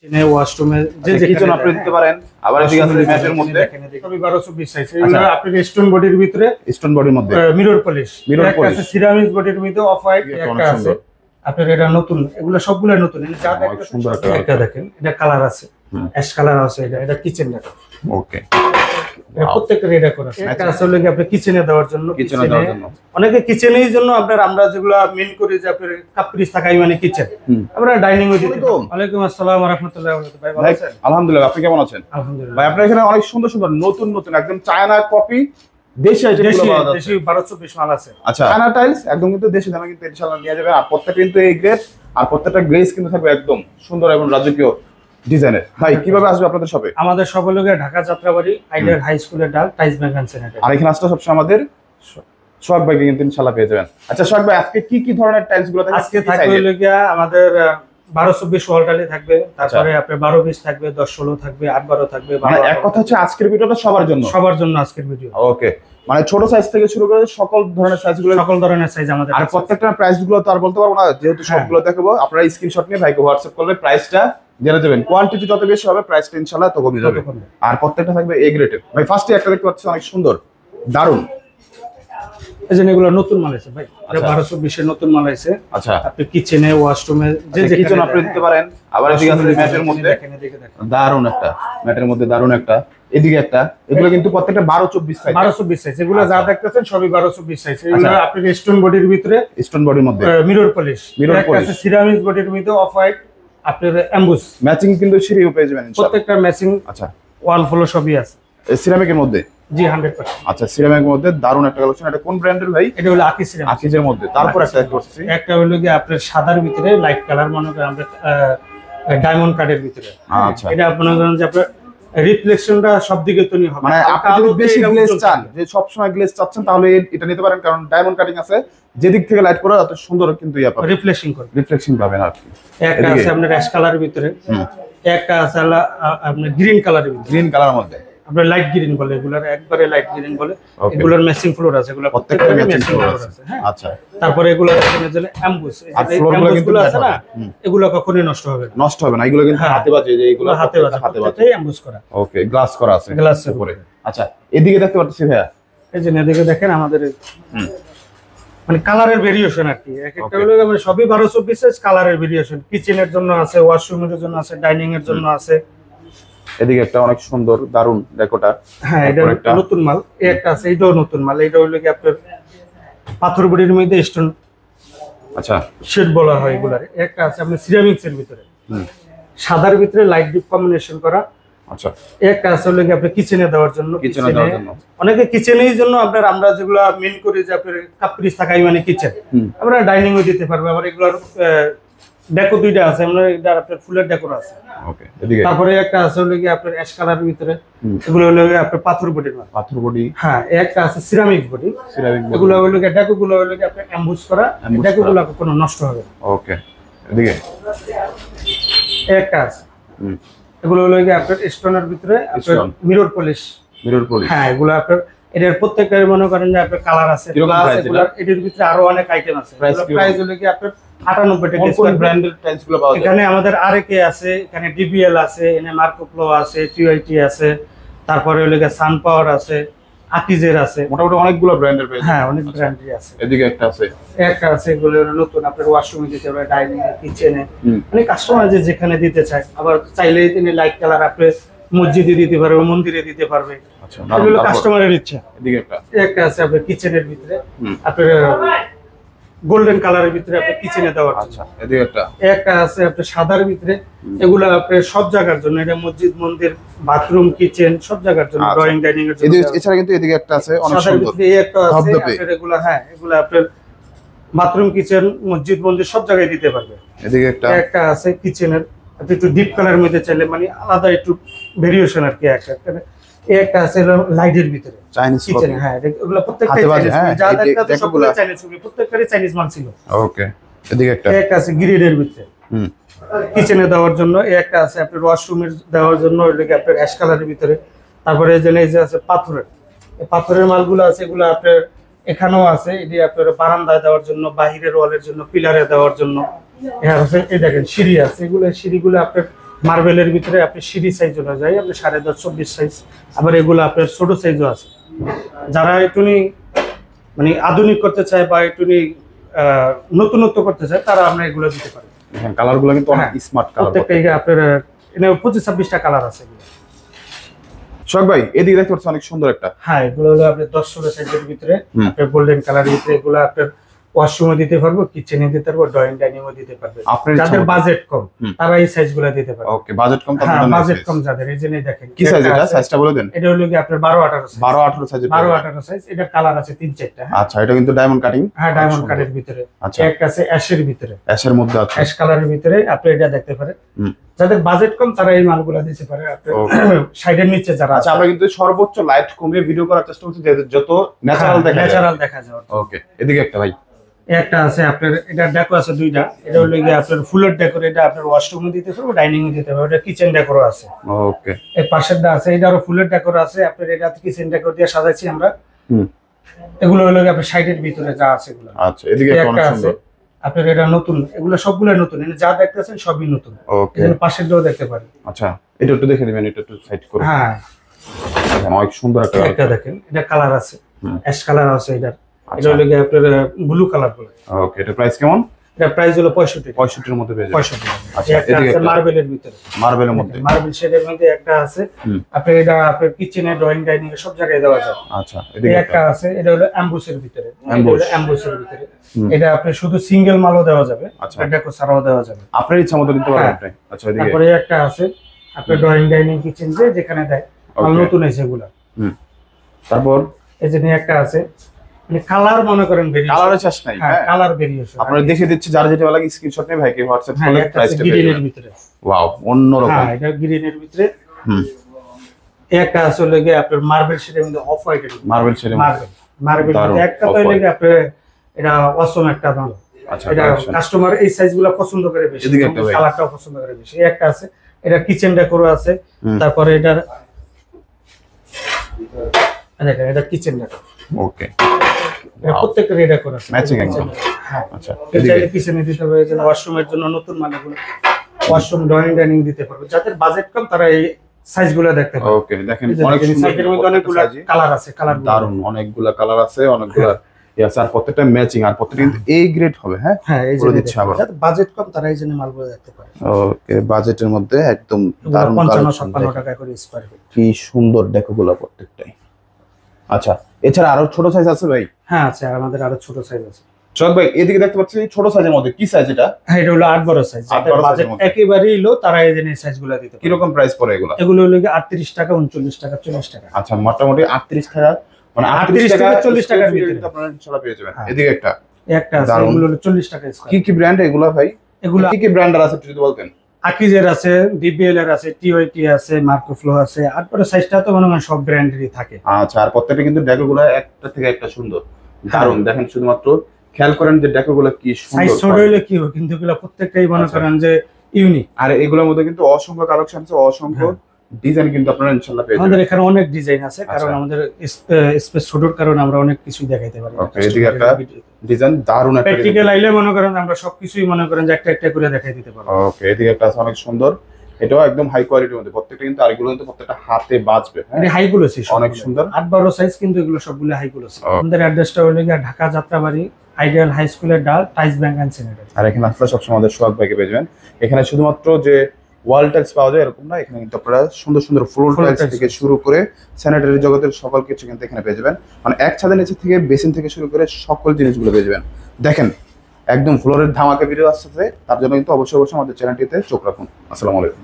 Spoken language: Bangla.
কিচেনে ওয়াশরুমে যে কিচেন আপনি দিতে পারেন। আবার এদিকে আছে ম্যাটের মধ্যে দেখেন এদিকে সবই 1220 সাইজ। এগুলো আপনি স্টোন বডির ভিতরে, স্টোন বডির মধ্যে মিরর পলিশ, একটা আছে সিরামিক বডির ভিতরে অফ হোয়াইট, একটা আছে সুন্দর। আপনার এটা নতুন, এগুলো সবগুলো নতুন। এই যা দেখতে সুন্দর একটা দেখেন, এটা কালার আছে, অ্যাশ কালার আছে, এটা কিচেন দেখেন। ওকে, প্রত্যেকটা রেডা করা আছে। এটা আসলে কি আপনি কিচেনে দেওয়ার জন্য, কিচেনে দেওয়ার জন্য অনেকে কিচেনের জন্য আমরা যেগুলো মিন করি যে আপনার কাপড়ি থাকাই মানে কিচেন, আমরা ডাইনিং এ দিতে। ওয়ালাইকুম আসসালাম ওয়া রাহমাতুল্লাহি ওয়া বারাকাতুহু। ভাই ভালো আছেন? আলহামদুলিল্লাহ, আপনি কেমন আছেন? আলহামদুলিল্লাহ ভাই আপনার এখানে অনেক সুন্দর সুন্দর নতুন নতুন একদম চায়না কপি দেশি আইটেমগুলো পাওয়া যাচ্ছে। দেশি 1220 মাল আছে। আচ্ছা, চায়না টাইলস একদম কিন্তু দেশি দামে কিন্তু ইনশাআল্লাহ নিয়ে যাবেন। আর প্রত্যেকটা কিন্তু এই গ্রেড, আর প্রত্যেকটা গ্লেজ কিন্তু থাকবে একদম সুন্দর এবং রাজকীয় ডিজাইনের। ভাই কিভাবে আসবে আপনাদের শপে? আমাদের সব হলো ঢাকা যাত্রাবাড়ি আইডিয়াল হাই স্কুলের ডাল টাইলস ম্যাগান সেন্টার। আর এখানে আসলে সবসময় আমাদের সোহাগ ভাইকে কিন্তু ইনশাআল্লাহ পেয়ে যাবেন। আচ্ছা সোহাগ ভাই, আজকে কি কি ধরনের টাইলস গুলো থাকবে? আজকে থাকবে হলো গিয়া আমাদের 1224 ওয়াল টাইল থাকবে, তারপরে আপনার 1220 থাকবে, 1016 থাকবে, 812 থাকবে। মানে এক কথা হচ্ছে আজকের ভিডিওটা সবার জন্য আজকের ভিডিও। ওকে, মানে ছোট সাইজ থেকে শুরু করে সকল ধরনের সাইজগুলো, সকল ধরনের সাইজ আমাদের। আর প্রত্যেকটা প্রাইস গুলো তো আর বলতে পারবো না, যেহেতু সবগুলো দেখাবো। আপনারা স্ক্রিনশট নিয়ে ভাইকে হোয়াটসঅ্যাপ করলে প্রাইসটা জেনে যাবেন। কোয়ান্টিটি যত বেশি হবে প্রাইসটা ইনশাআল্লাহ তত কমে যাবে। আর প্রত্যেকটা থাকবে এ গ্রেডের। ভাই ফার্স্টে একটা দেখতে পাচ্ছি অনেক সুন্দর, দারুন। এই যে এগুলো নতুন মাল আছে ভাই, এটা 1220 এর নতুন মাল আছে। আচ্ছা, আপনি কিচেনে ওয়াশরুমে যে কিচেন আপনি দিতে পারেন। আবার এদিকে আছে ম্যাটের মধ্যে, দেখেন এদিকে দেখেন, দারুন একটা ম্যাটের মধ্যে, দারুন একটা এদিকে একটা। এগুলো কিন্তু প্রত্যেকটা 1224 সাইজ। 1224 সাইজ। এগুলো যা দেখতেছেন সবই 1224 সাইজ। এগুলো আপনি স্টোন বডির ভিতরে, স্টোন বডির মধ্যে মিরর পলিশ, একটা আছে সিরামিক বডির ভিতরে অফ হোয়াইট, আপনার এমবুস ম্যাচিং কিন্তু সিঁড়িও পেয়ে যাবেন ইনশাআল্লাহ। প্রত্যেকটা ম্যাচিং। আচ্ছা, ওয়াল ফ্লো সবই আছে সিরামিকের মধ্যে। জি 100%। আচ্ছা, সিরামিকের মধ্যে দারুন একটা কালেকশন। এটা কোন ব্র্যান্ডের ভাই? এটা হলো আকি সিরামিক। আকিজের মধ্যে। তারপর একটা করছি, একটা হলো কি আপনার সাদার ভিতরে লাইট কালার, মনে করেন আমরা ডায়মন্ড কাটের ভিতরে। আচ্ছা, এটা আপনার করেন যে আপনার রিফ্লেকশনটা সব দিকে তৈরি হবে। মানে আপনি যদি বেশি গ্লেজ চান, যে সব সময় গ্লেজ চাচ্ছেন, তাহলে এটা নিতে পারেন, কারণ ডায়মন্ড কাটিং আছে, যেদিক থেকে লাইট করে এত সুন্দর কিন্তু ইয়া পাবেন, রিফ্লেকশন করবে, রিফ্লেকশন পাবেন আর কি। একটা আছে আপনার অ্যাশ কালারের ভিতরে, একটা আছে আপনার গ্রিন কালারের ভিতরে। গ্রিন কালারের মধ্যে আপনার লাইট গ্রিন বলে, এগুলার একবারে লাইট গ্রিন বলে। এগুলোর ম্যাচিং ফ্লোর আছে, এগুলো প্রত্যেকটা ম্যাচিং ফ্লোর আছে। হ্যাঁ, আচ্ছা। তারপরে এগুলো দেখেন যে এমবুস, এই আর ফ্লোরগুলো কিন্তু আছে না, এগুলো কখনোই নষ্ট হবে না। নষ্ট হবে না, এগুলো কিন্তু হাতে বাজে, যে এগুলো হাতে বাজে এমবুস করা। ওকে, গ্লাস করা আছে, গ্লাসের উপরে। আচ্ছা, এদিকে দেখতে পাচ্ছি ভাইয়া, এই যে এদিকে দেখেন আমাদের মানে কালারের ভেরিয়েশন আর কি। এক একটা হলো মানে সবই 1224 সাইজ, কালারের ভেরিয়েশন। কিচেনের জন্য আছে, ওয়াশরুমের জন্য আছে, ডাইনিং এর জন্য আছে। এদিকে একটা অনেক সুন্দর দারুন ডেকোটা। হ্যাঁ, এটা নতুন মাল। এই একটা আছে, এটাও নতুন মাল। এটা হলো কি আপনার পাথর বডির মধ্যে স্টোন, আচ্ছা, শেড বলা হয় এগুলার। একটা আছে আপনার সিরামিক্স এর ভিতরে, সাদার ভিতরে লাইট ডিপ কম্বিনেশন করা। আচ্ছা, একটা আছে হলো কি আপনার কিচেনে দেওয়ার জন্য। কিচেনে দেওয়ার জন্য অনেকে কিচেনের জন্য আমরা যেগুলো মিন করি যে আপনার কাপড়ি থাকাই মানে কিচেন, আমরা ডাইনিং এ দিতে পারবো। আবার এগুলোর ডেকো দুইটা আছে, আমরা এটা আপনার ফুলের ডেকোর আছে। ওকে, এদিকে তারপরে একটা আছে হলো কি আপনার অ্যাশ কালারের ভিতরে, এগুলো হলো আপনার পাথর বডির মাল। পাথর বডি। হ্যাঁ, একটা আছে সিরামিক বডি। সিরামিক বডি, এগুলো হলো কি ডেকো গুলো হলো কি আপনার এমবুস করা, ডেকো গুলো কোনো নষ্ট হবে না। ওকে, এদিকে একটা আছে, এগুলো হলো কি আপনার স্টোনের ভিতরে আপনার মিরর পলিশ। মিরর পলিশ, হ্যাঁ, এগুলো আপনার এটার প্রত্যেকটার মনে করেন যে আপনার কালার আছে, এটার ভিতরে আরো অনেক আইটেম আছে। প্রাইস হলো কি আপনার 98 টাকা। কোন ব্র্যান্ডের টাইলস গুলো পাওয়া যায়? এখানে আমাদের আরকে আছে, এখানে ডিবিএল আছে, এখানে মার্কোপ্লো আছে, টিআইটি আছে, তারপরে হলো কি সান পাওয়ার আছে, আকিজের আছে। মোটামুটি অনেকগুলো ব্র্যান্ডের পেয়ে। হ্যাঁ, অনেক ব্র্যান্ডের আছে। এদিকে একটা আছে, একটা আছে, এগুলো নতুন আপনার ওয়াশরুমে দিতে পারবে, ডাইনিং এ, কিচেনে, মানে কাস্টমার যেখানে দিতে চায়। আবার চাইলেই তিনি লাইট কালার আপনি মসজিদে দিতে পারবে, মন্দিরে দিতে পারবে। আচ্ছা, এগুলো কাস্টমারের ইচ্ছা। এদিকে একটা আছে আপনার কিচেনের ভিতরে, আপনার গোল্ডেন কালারের ভিতরে আপনি কিচেনে দেওয়ার। আচ্ছা, এদিকে একটা আছে আপনার সাদার ভিতরে, এগুলো আপনার সব জায়গার জন্য। এটা মসজিদ, মন্দির, বাথরুম, কিচেন সব জায়গার জন্য, ড্রয়িং, ডাইনিং এর জন্য। এছাড়া কিন্তু এদিকে একটা আছে অনেক সুন্দর, এই একটা আছে আপনার, এগুলো হ্যাঁ, এগুলো আপনার বাথরুম, কিচেন, মসজিদ, মন্দির সব জায়গায় দিতে পারবে। এদিকে একটা আছে কিচেনের, আপনি একটু ডিপ কালার মধ্যে চাইলে মানে আলাদা একটু ভেরিয়েশন আর কি। একটা আছে লাইটের ভিতরে চাইনিজ কিচেন। হ্যাঁ, এগুলো প্রত্যেকটাই চাইনিজ, যা দেখতে সবগুলো চাইনিজ, প্রত্যেকটারই চাইনিজ মাল ছিল। ওকে, এদিকে একটা আছে গ্রিডের ভিতরে, কিচেনে দেওয়ার জন্য। একটা আছে আপনার ওয়াশরুমের দেওয়ার জন্য, ওইটাকে আপনার অ্যাশ কালারের ভিতরে। তারপরে এই যে আছে পাথরের, পাথরের মালগুলো আছে, এগুলো আপনার এখানেও আছে। এটি আপনার বারান্দায় দেওয়ার জন্য, বাহিরের ওয়ালের জন্য, পিলারে দেওয়ার জন্য। এই দেখেন সিঁড়ি আছে, এগুলো সিঁড়িগুলো আপনার মার্বেলের ভিতরে আপনি সিঁড়ি সাইজ অনুযায়ী আপনি 10.5 24 সাইজ, আবার এগুলো আপনার ছোট সাইজও আছে। যারা একটুনি মানে আধুনিক করতে চায় বা একটুনি নতুনত্ব করতে চায় তারা আমরা এগুলো দিতে পারি। হ্যাঁ, কালারগুলো কিন্তু অনেক স্মার্ট কালার। প্রত্যেকটা আপনার 25-26টা কালার আছে এগুলো। সোহাগ ভাই এদিকে দেখতে পাচ্ছি অনেক সুন্দর একটা। হ্যাঁ, এগুলো হলো আপনার 10-16 সাইজের ভিতরে, আপনার গোল্ডেন কালারের ভিতরে। এগুলো আপনার ওয়াশরুমে দিতে পারবো, কিচেনে দিতে পারবো, ড্রয়িং ডাইনিং এ দিতে পারবে। যাদের বাজেট কম তারা এই সাইজগুলো দিতে পারবে। ওকে, বাজেট কম হ্যাঁ, বাজেট কম যাদের, এই জন্য দেখেন কি সাইজ এটা, সাইজটা বলে দেন। এটা হলো কি আপনার 12-18 সাইজ। 12-18 সাইজের 12-18 সাইজ। এটা কালার আছে 3-4টা। আচ্ছা, এটা কিন্তু ডায়মন্ড কাটিং। হ্যাঁ, ডায়মন্ড কাটের ভিতরে। আচ্ছা, একটা আছে অ্যাশের ভিতরে, অ্যাশের মধ্যে আছে, অ্যাশ কালারের ভিতরে আপনি এটা দেখতে পারেন। যাদের বাজেট কম তারা এই মালগুলো দিতে পারে। আপনার সাইডের নিচে যারা। আচ্ছা, আমরা কিন্তু সর্বোচ্চ লাইট কমিয়ে ভিডিও করার চেষ্টা করছি যত ন্যাচারাল দেখা যায়। ওকে, এদিকে একটা ভাই একটা আছে আপনার, এটা ডেকো আছে 2টা। এটা হলো গিয়ে আপনার ফুলের ডেকোর, এটা আপনার ওয়াশরুমে দিতে পারবো, ডাইনিং এ দিতে পারবো। এটা কিচেন ডেকোরও আছে। ওকে, এই পাশেরটা আছে, এটারও ফুলের ডেকোর আছে। আপনার এটা কিচেন ডেকোর দিয়ে সাজাইছি আমরা। এগুলো হলো গিয়ে আপনার সাইডের ভিতরে যা আছে এগুলো। আচ্ছা, এদিকে একটা আছে আপনার, এটা নতুন, এগুলো সবগুলো নতুন, যা দেখতেছেন সবই নতুন। ওকে, এর পাশেরটাও দেখতে পারেন। আচ্ছা, এটা একটু দেখে দিবেন, এটা একটু সাইড করুন। হ্যাঁ, অনেক সুন্দর একটা দেখেন, এটা কালার আছে, অ্যাশ কালার আছে। এটা হলো গিয়ে আপনার ব্লু কালার বলে। ওকে, এটা প্রাইস কেমন? এটা প্রাইস হলো 65 এর মধ্যে পেয়ে যাবেন। 65। আচ্ছা, একটা আছে মার্বেলের ভিতরে, মার্বেলের মধ্যে, মার্বেল শেডের মধ্যে একটা আছে। আপনি এটা আপনার কিচেনে, ড্রয়িং ডাইনিং এ সব জায়গায় দেওয়া যায়। আচ্ছা, এদিকে একটা আছে, এটা হলো অ্যাম্বুসের ভিতরে। অ্যাম্বুসের ভিতরে এটা আপনি শুধু সিঙ্গেল মালও দেওয়া যাবে, এটা কো ছাড়াও দেওয়া যাবে, আপনার ইচ্ছা মতো দিতে পারবেন আপনি। আচ্ছা, এদিকে তারপরে একটা আছে আপনার ড্রয়িং ডাইনিং কিচেন যেখানে দেয়, মাল নতুন এসে এগুলা। তারপর এই যে একটা আছে, মানে কালার মনে করেন ভেরিয়েশন, কালারের চাষ নাই। হ্যাঁ, কালার ভেরিয়েশন আপনারা দেখে দিচ্ছি, যার যেটা ভালো লাগে স্ক্রিনশট নিয়ে ভাইকে হোয়াটসঅ্যাপ করলে প্রাইসটা পেয়ে গ্রিনের যাবেন। ভিতরে। ওয়াও, অন্যরকম। হ্যাঁ, এটা গ্রিনের ভিতরে। একটা আছে লাগে আপনার মার্বেল শেডের মধ্যে, অফ হোয়াইটের মার্বেল শেডের মধ্যে, মার্বেল একটা তো লাগে আপনার, এটা অসম একটা দাম। আচ্ছা, এটা কাস্টমার এই সাইজগুলো পছন্দ করে বেশি, কালারটাও পছন্দ করে বেশি। একটা আছে, এটা কিচেন ডেকোরও আছে। তারপরে এটা দেখেন, এটা কিচেন ডেকোর। ওকে, প্রত্যেকটা রেডা করা আছে, ম্যাচিং একদম। হ্যাঁ, আচ্ছা, এদিকে কিচেনে দিতে হবে, যেন ওয়াশরুমের জন্য নতুন মালগুলো, ওয়াশরুম, ড্রয়িং ডাইনিং দিতে পারবে। যাদের বাজেট কম তারা এই সাইজগুলো দেখতে পাবে। ওকে, দেখেন অনেক সুন্দর, সাইজের মধ্যে অনেকগুলো কালার আছে, কালার দারুন, অনেকগুলো কালার আছে, অনেকগুলো ইয়াস, আর প্রত্যেকটা ম্যাচিং, আর প্রত্যেকটা কিন্তু এ গ্রেড হবে। হ্যাঁ, হ্যাঁ, এই যে বলে দিচ্ছি আবার, যাদের বাজেট কম তারা এই জন্য মালগুলো দেখতে পারে। ওকে, বাজেটের মধ্যে একদম দারুন, 55-56 টাকা করে স্কয়ার ফিট। কি সুন্দর ডেকোগুলো প্রত্যেকটাই। আচ্ছা, এছাড়া আরো ছোট সাইজ আছে ভাই? হ্যাঁ, আছে, আর আমাদের আরো ছোট সাইজ আছে। চক ভাই, এদিকে দেখতে পাচ্ছি ছোট সাইজের মধ্যে কি সাইজ এটা? হ্যাঁ, এটা হলো 8 বড় সাইজ। যাদের বাজেট একেবারেই লো তারা এই যে সাইজগুলো দিতে পারে। কি রকম প্রাইস পড়ে এগুলো? এগুলো হলো 38 টাকা, 39 টাকা, 40 টাকা। আচ্ছা, মোটামুটি 38 টাকা, মানে 38 থেকে 40 টাকার ভিতরে আপনারা ইনশাআল্লাহ পেয়ে যাবেন। এদিকে একটা আছে, এগুলো হলো 40 টাকা স্কয়ার। কি ব্র্যান্ড এগুলো ভাই? এগুলো কি ব্র্যান্ডার আছে যদি বলতেন? আকিজের আছে, ডিবিএল এর আছে, টিওআইটি আছে, মার্কোফ্লো আছে। আর পরে সাইজটা তো মনে হয় সব ব্র্যান্ডেরই থাকে। আচ্ছা, আর প্রত্যেকটা কিন্তু ডেকোগুলো একটা থেকে একটা সুন্দর, দারুন। দেখেন, শুধুমাত্র খেয়াল করেন যে ডেকোগুলো কি সুন্দর। সাইজ ছোট হইলে কি হবে, কিন্তু এগুলো প্রত্যেকটাই মনে করেন যে ইউনিক। আর এগুলোর মধ্যে কিন্তু অসংখ্য কালেকশন আছে, অসংখ্য ডিজাইন কিন্তু আপনারা ইনশাআল্লাহ পেয়ে যাবেন। আমাদের এখানে অনেক ডিজাইন আছে, কারণ আমাদের স্পেস ছোটর কারণে আমরা অনেক কিছু দেখাইতে পারি। ওকে, এদিকে একটা ডিজাইন, দারুন একটা প্র্যাকটিক্যাল আইলে মনে করেন আমরা সবকিছুই মনে করেন যে একটা একটা করে দেখাই দিতে পারবো। ওকে, এদিকে একটা আছে অনেক সুন্দর, এটাও একদম হাই কোয়ালিটির মধ্যে। প্রত্যেকটা কিন্তু আরেকগুলো কিন্তু প্রত্যেকটা হাতে বাজবে। এটা হাই গ্লোসি, অনেক সুন্দর, 8-12 সাইজ, কিন্তু এগুলো সবগুলো হাই গ্লোসি। আমাদের অ্যাড্রেসটা হলো ঢাকা যাত্রাবাড়ি, আইডিয়াল হাই স্কুলের ডাল, টাইস ব্যাংক এন্ড স্যানিটারি। আর এখানে আসলে সবসময় আমাদের সোহাগ ভাইকে পেয়ে যাবেন। এখানে শুধুমাত্র যে ওয়াল টাইলস পাওয়া যায় এরকম না, এখানে কিন্তু আপনারা সুন্দর সুন্দর ফ্লোর টাইলস থেকে শুরু করে স্যানিটারি জগতের সকল কিছু কিন্তু এখানে পেয়ে যাবেন। মানে এক ছাদের নিচে থেকে বেসিন থেকে শুরু করে সকল জিনিসগুলো পেয়ে যাবেন। দেখেন, একদম ফ্লোরের ধামাকা ভিডিও আসছে, তার জন্য কিন্তু অবশ্যই আমাদের চ্যানেলটিতে চোখ রাখুন। আসসালামু আলাইকুম।